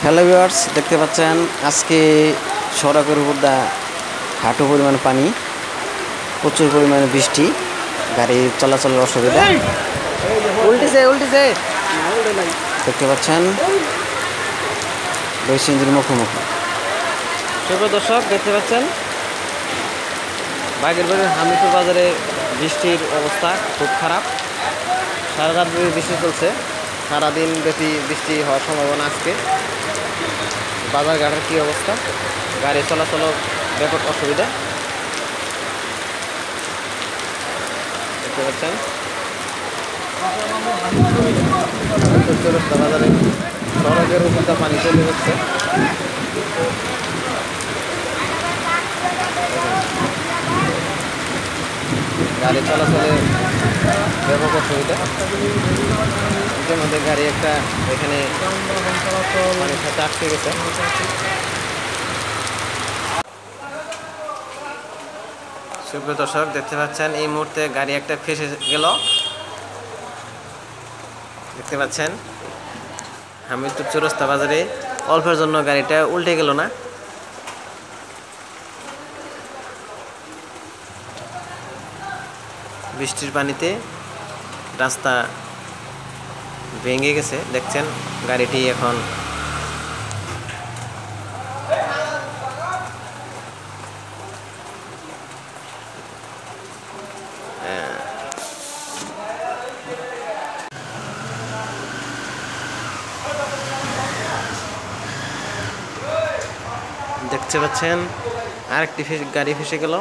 Hello viewers, দেখতে পাচ্ছেন আজকে সড়কের উপর দা হাঁটু পরিমাণ পানি, প্রচুর পরিমাণে বৃষ্টি, গাড়ি চলাচলের অসুবিধা। দেখতে পাচ্ছেন দুই সিঞ্জির মুখোমুখি। সুপ্রিয় দর্শক, দেখতে পাচ্ছেন বাগেরবাড়ির হামিদপুর বাজারে বৃষ্টির অবস্থা খুব খারাপ। সারা রাত ব্যাপী বৃষ্টি চলছে, সারাদিন ব্যাপী বৃষ্টি হওয়ার সম্ভাবনা। আজকে বাজারঘাটের কী অবস্থা, গাড়ি চলাচলও ব্যাপক অসুবিধা। দেখতে পাচ্ছেন বাজারে সড়কের উপর পানি চলে যাচ্ছে। গাড়ি চলাচলে ব্যাপক অসুবিধা। ইতিমধ্যে গাড়ি একটা এখানে পানির সাথে আটকে গেছে। সুপ্রিয় দর্শক, দেখতে পাচ্ছেন এই মুহূর্তে গাড়ি একটা ফেসে গেল। দেখতে পাচ্ছেন হামিদপুর চৌরাস্তা বাজারে অল্পের জন্য গাড়িটা উল্টে গেল না। বৃষ্টির পানিতে রাস্তা ভেঙে গেছে। দেখছেন গাড়িটি এখন দেখতে পাচ্ছেন আরেকটি গাড়ি ফেসে গেল।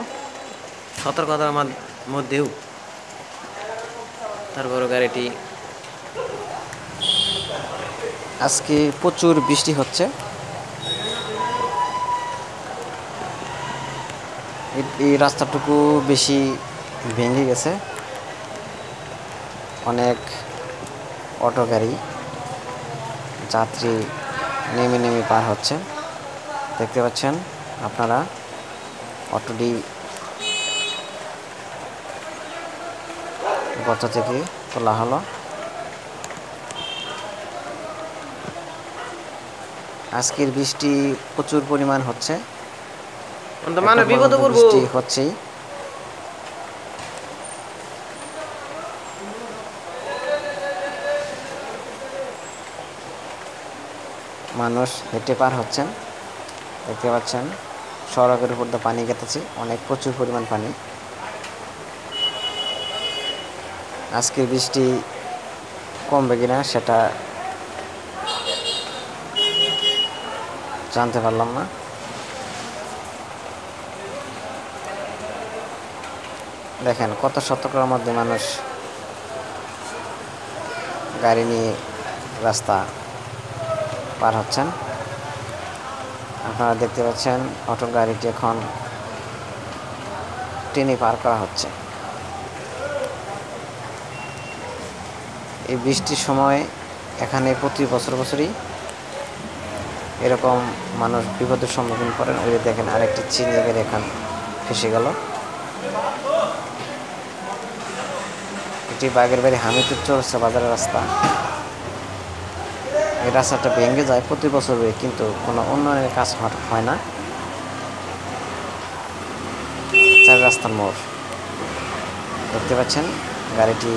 সতর্কতার মধ্যেও তারপর গাড়িটি আজকে প্রচুর বৃষ্টি হচ্ছে। এই রাস্তাটুকু বেশি ভেঙে গেছে। অনেক অটো গাড়ি যাত্রী নেমে নেমে পার হচ্ছে। দেখতে পাচ্ছেন আপনারা, অটোটি গর্ত থেকে তোলা হলো। আজকের বৃষ্টি প্রচুর পরিমাণ হচ্ছে, বৃষ্টি হচ্ছেই। মানুষ হেঁটে পার হচ্ছেন। দেখতে পাচ্ছেন সড়কের উপর দিয়ে পানি গেতেছে, অনেক প্রচুর পরিমাণ পানি। আজকের বৃষ্টি কমবে কিনা সেটা জানতে পারলাম না। দেখেন কত শতকরার মধ্যে মানুষ গাড়ি নিয়ে রাস্তা পার হচ্ছেন। আপনারা দেখতে পাচ্ছেন অটো গাড়িটি এখন টেনে পার করা হচ্ছে। এই বৃষ্টির সময় এখানে প্রতি বছরই এরকম মানুষ বিপদের সম্মুখীন করেন। ওই দেখেন আরেকটি চিনি গাড়ি এখান ফেসে গেল। এটি বাগেরবাড়ি হামিদপুর চৌরাস্তা বাজারের রাস্তা। এই রাস্তাটা ভেঙে যায় প্রতি বছরই, কিন্তু কোনো উন্নয়নের কাজ হয় না। চার রাস্তার মোড় দেখতে পাচ্ছেন, গাড়িটি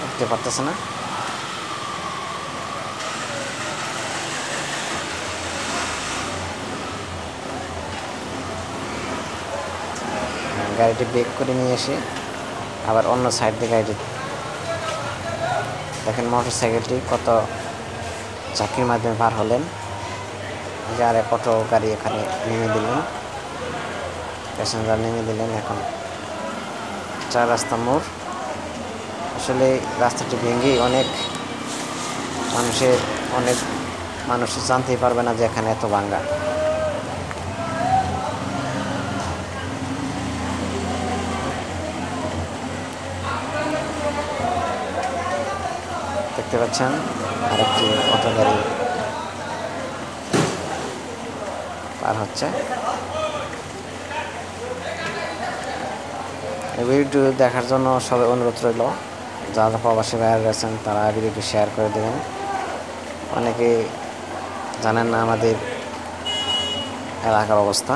উঠতে পারতেছে না। গাড়িটি ব্রেক করে নিয়ে এসে আবার অন্য সাইড দিয়ে গাড়িটি, দেখেন মোটর সাইকেলটি কত চাকরির মাধ্যমে পার হলেন। যে আর এক অটো গাড়ি এখানে নেমে দিলেন, প্যাসেঞ্জার নেমে দিলেন। এখন চার রাস্তা মোড়। আসলে রাস্তাটি ভেঙে অনেক মানুষ জানতেই পারবে না যে এখানে এত ভাঙ্গা। দেখতে পাচ্ছেন আরেকটি অটো গাড়ি পার হচ্ছে। ভিডিও দেখার জন্য সবাই অনুরোধ রইল। যারা প্রবাসী ভাইয়েরা রয়েছেন তারা ভিডিওটি শেয়ার করে দেবেন। অনেকে জানেন না আমাদের এলাকার অবস্থা।